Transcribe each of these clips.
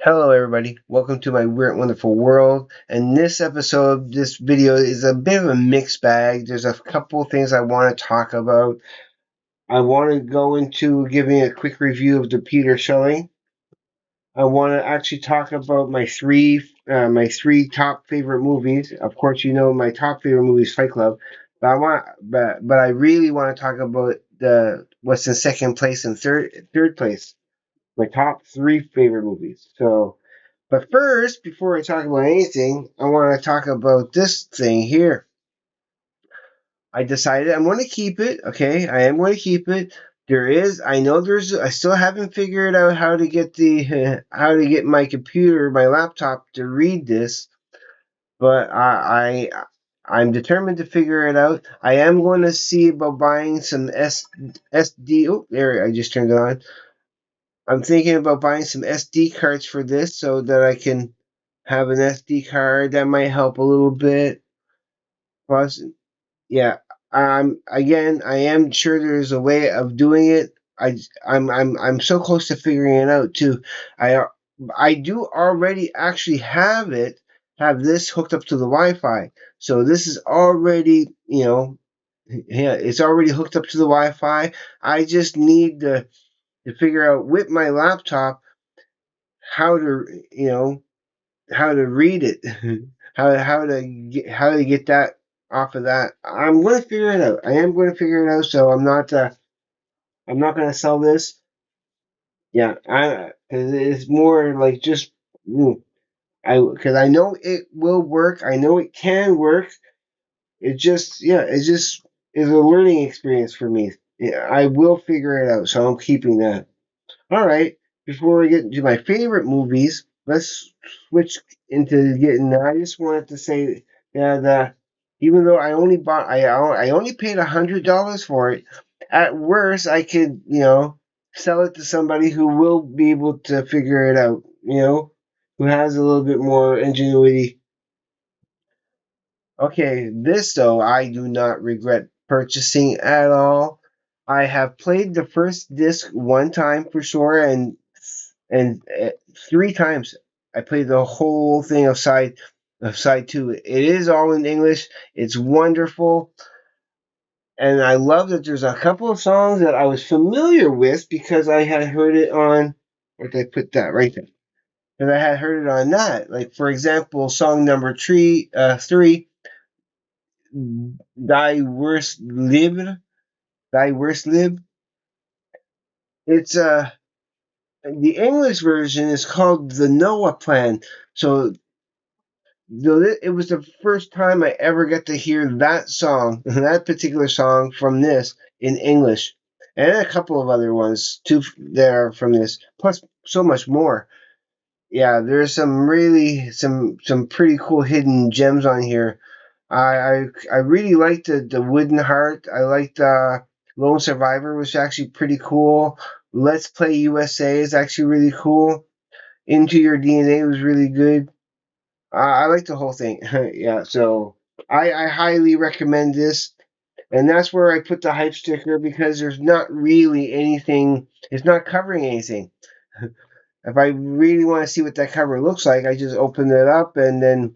Hello everybody, welcome to my weird wonderful world. And this video is a bit of a mixed bag. There's a couple things I want to talk about. I want to go into giving a quick review of the Peter Schilling. I want to actually talk about my three top favorite movies. Of course, you know my top favorite movie is Fight Club, but I really want to talk about the what's in second place and third place, my top three favorite movies. But first, before I talk about anything, I want to talk about this thing here. I decided I'm going to keep it. Okay, I am going to keep it. I still haven't figured out how to get how to get my laptop to read this, but I'm determined to figure it out. I am going to see about buying some SD. Oh, there, I just turned it on. I'm thinking about buying some SD cards for this so that I can have an SD card. That might help a little bit. Plus, yeah, I am sure there's a way of doing it. I'm so close to figuring it out too. I I do already actually have this hooked up to the Wi-Fi. So this is already, yeah, it's already hooked up to the Wi-Fi. I just need to figure out with my laptop how to how to read it, how to get that off of that. I'm going to figure it out. I am going to figure it out. So I'm not going to sell this. Yeah, I because it's more like just I because I know it will work. I know it can work. It just is a learning experience for me. Yeah, I will figure it out. So I'm keeping that. All right. Before we get into my favorite movies, let's switch into getting. I just wanted to say that even though I only paid $100 for it. At worst, I could sell it to somebody who will be able to figure it out. Who has a little bit more ingenuity. Okay, this though I do not regret purchasing at all. I have played the first disc one time for sure, and three times I played the whole thing of side two. It is all in English. It's wonderful, and I love that there's a couple of songs that I was familiar with because I had heard it on. Where did I put that right there? Because I had heard it on that. Like for example, song number three, "Thy Worst Lib," "Thy Worst Lib." It's the English version is called the Noah Plan. So it was the first time I ever got to hear that song, that particular song from this in English, and a couple of other ones too there from this, plus so much more. Yeah, there's some pretty cool hidden gems on here. I really liked the Wooden Heart. I liked Lone Survivor was actually pretty cool. Let's Play USA is actually really cool. Into Your DNA was really good. I like the whole thing. Yeah, so I highly recommend this. And that's where I put the hype sticker because there's not really anything, it's not covering anything. If I really want to see what that cover looks like, I just open it up and then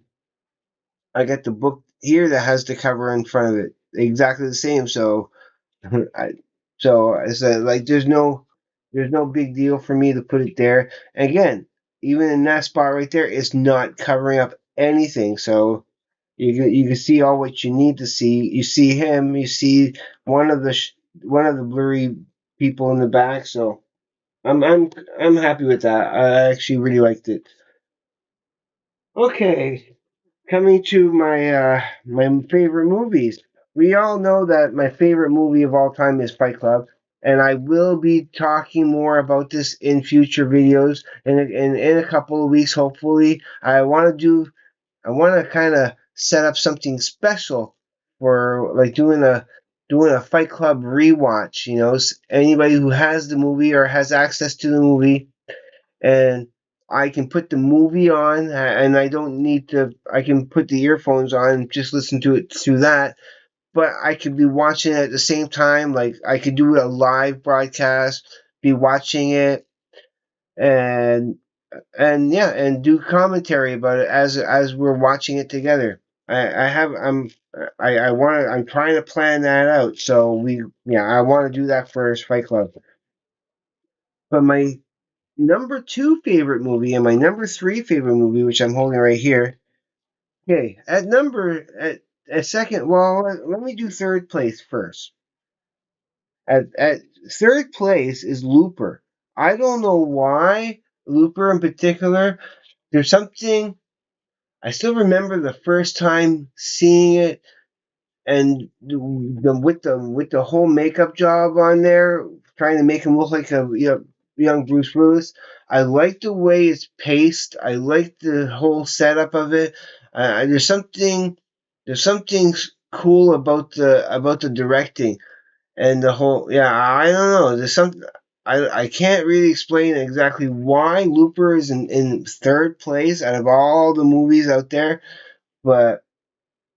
I get the book here that has the cover in front of it. Exactly the same. So, I, so it's like there's no big deal for me to put it there. And again, even in that spot right there, it's not covering up anything. So you can see all what you need to see. You see him. You see one of one of the blurry people in the back. So I'm happy with that. I actually really liked it. Okay, coming to my favorite movies. We all know that my favorite movie of all time is Fight Club, and I will be talking more about this in future videos. And in a couple of weeks, hopefully, I want to kind of set up something special for like doing a Fight Club rewatch. Anybody who has the movie or has access to the movie, and I can put the movie on, and I don't need to. I can put the earphones on and just listen to it through that. But I could be watching it at the same time. Like I could do a live broadcast, be watching it, and and yeah, and do commentary about it as we're watching it together. I have I want to I'm trying to plan that out. So I want to do that for Fight Club. But my number two favorite movie and my number three favorite movie, which I'm holding right here. Okay, at second. Well, let me do third place first. At third place is Looper. I don't know why Looper in particular. There's something I still remember the first time seeing it, and with the whole makeup job on there, trying to make him look like a young Bruce Willis. I like the way it's paced. I like the whole setup of it. There's something cool about the directing and the whole. Yeah, I don't know. There's some. I can't really explain exactly why Looper is in third place out of all the movies out there, but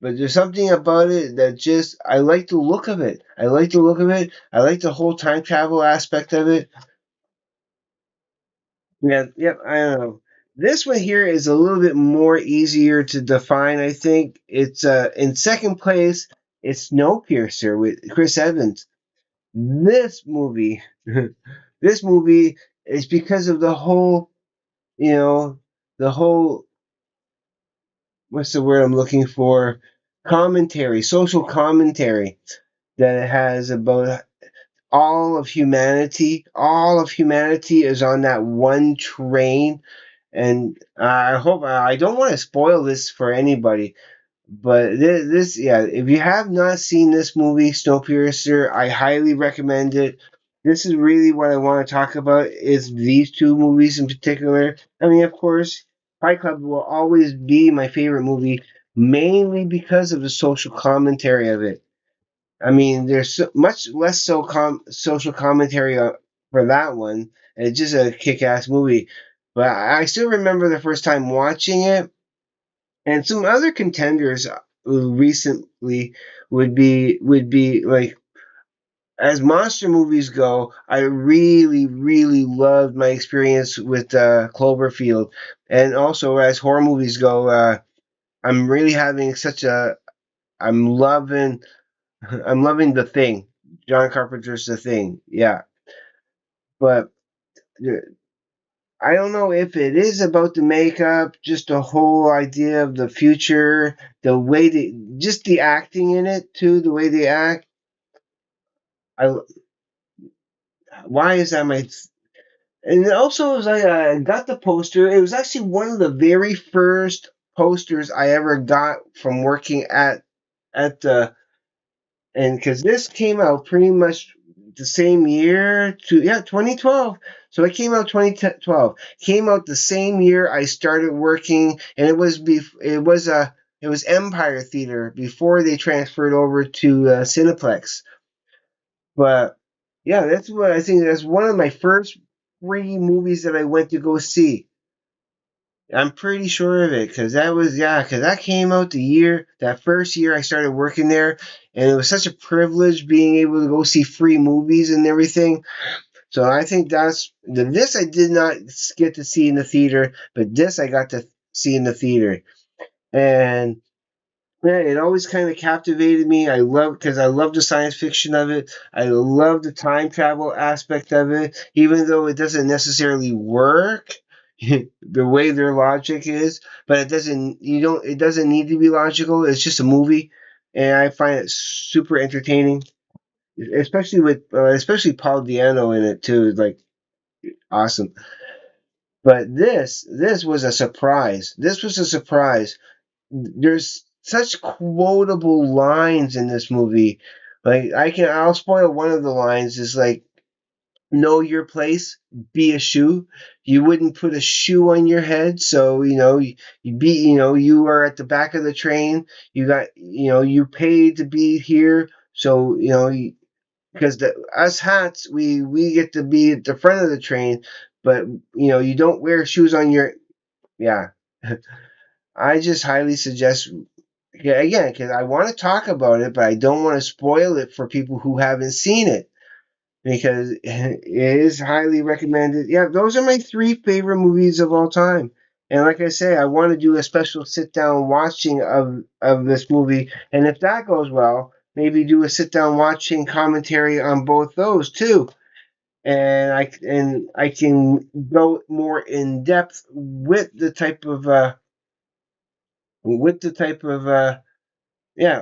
there's something about it that just I like the look of it. I like the look of it. I like the whole time travel aspect of it. Yeah, yep. I don't know. This one here is a little bit more easier to define. I think it's in second place. It's Snowpiercer with Chris Evans. This movie, this movie is because of the whole, you know, the whole what's the word I'm looking for? Commentary, social commentary that it has about all of humanity. All of humanity is on that one train, and I hope I don't want to spoil this for anybody. But yeah, if you have not seen this movie, Snowpiercer, I highly recommend it. This is really what I want to talk about is these two movies in particular. I mean, of course, Fight Club will always be my favorite movie, mainly because of the social commentary of it. I mean, there's much less social commentary for that one. It's just a kick-ass movie. But I still remember the first time watching it, and some other contenders recently would be like as monster movies go. I really loved my experience with Cloverfield, and also as horror movies go, I'm really having such a I'm loving I'm loving The Thing. John Carpenter's The Thing. Yeah. But I don't know if it is about the makeup, just the whole idea of the future, the way just the acting in it too, the way they act. I Why is that my and also it was like I got the poster. It was actually one of the very first posters I ever got from working at the and because this came out pretty much the same year to 2012. So it came out 2012. Came out the same year I started working, and it was Empire Theater before they transferred over to Cineplex. But yeah, that's what I think. That's one of my first free movies that I went to go see. I'm pretty sure of it because because that came out that first year I started working there, and it was such a privilege being able to go see free movies and everything. So I think this I did not get to see in the theater, but this I got to see in the theater, and yeah, it always kind of captivated me. I love the science fiction of it. I love the time travel aspect of it, even though it doesn't necessarily work the way their logic is. But it doesn't need to be logical. It's just a movie, and I find it super entertaining, especially with especially Paul Diano in it too. It's like awesome. But this was a surprise. This was a surprise. There's such quotable lines in this movie. Like I'll spoil one of the lines is like, know your place, be a shoe. You wouldn't put a shoe on your head, so you are at the back of the train. You paid to be here, so because us hats we get to be at the front of the train, but you don't wear shoes on your yeah. I just highly suggest. Yeah, again, because I want to talk about it, but I don't want to spoil it for people who haven't seen it. because it is highly recommended. Yeah, those are my 3 favorite movies of all time. And like I say, I want to do a special sit down watching of this movie. And if that goes well, maybe do a sit down watching commentary on both those too. And I can go more in depth with the type of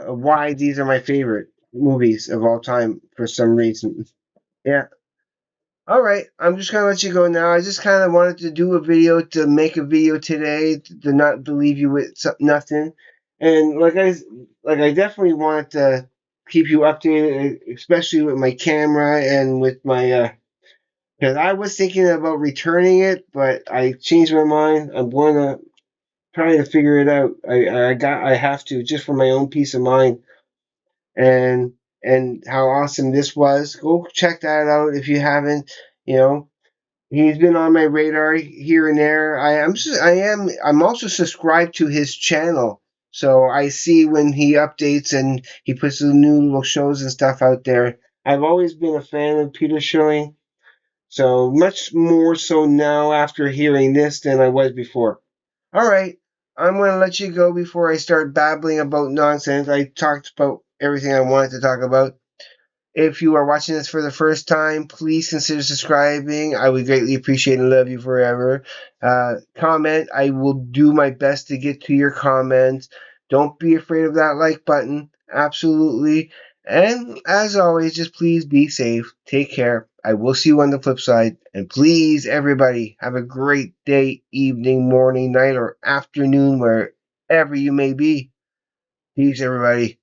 why these are my favorite movies of all time for some reason. Yeah. All right, I'm just gonna let you go now. I just kind of wanted to do a video to make a video today to not believe you with nothing, and I definitely wanted to keep you updated, especially with my camera and with my because I was thinking about returning it, but I changed my mind. I'm going to try to figure it out. I have to just for my own peace of mind and how awesome this was. Go check that out if you haven't. You know, he's been on my radar here and there. I'm also subscribed to his channel. So I see when he updates and he puts the new little shows and stuff out there. I've always been a fan of Peter Schilling, so much more so now after hearing this than I was before. All right, I'm going to let you go before I start babbling about nonsense. I talked about everything I wanted to talk about. If you are watching this for the first time, please consider subscribing. I would greatly appreciate and love you forever. Comment. I will do my best to get to your comments. Don't be afraid of that like button. Absolutely. And as always, just please be safe. Take care. I will see you on the flip side. And please, everybody, have a great day, evening, morning, night, or afternoon, wherever you may be. Peace, everybody.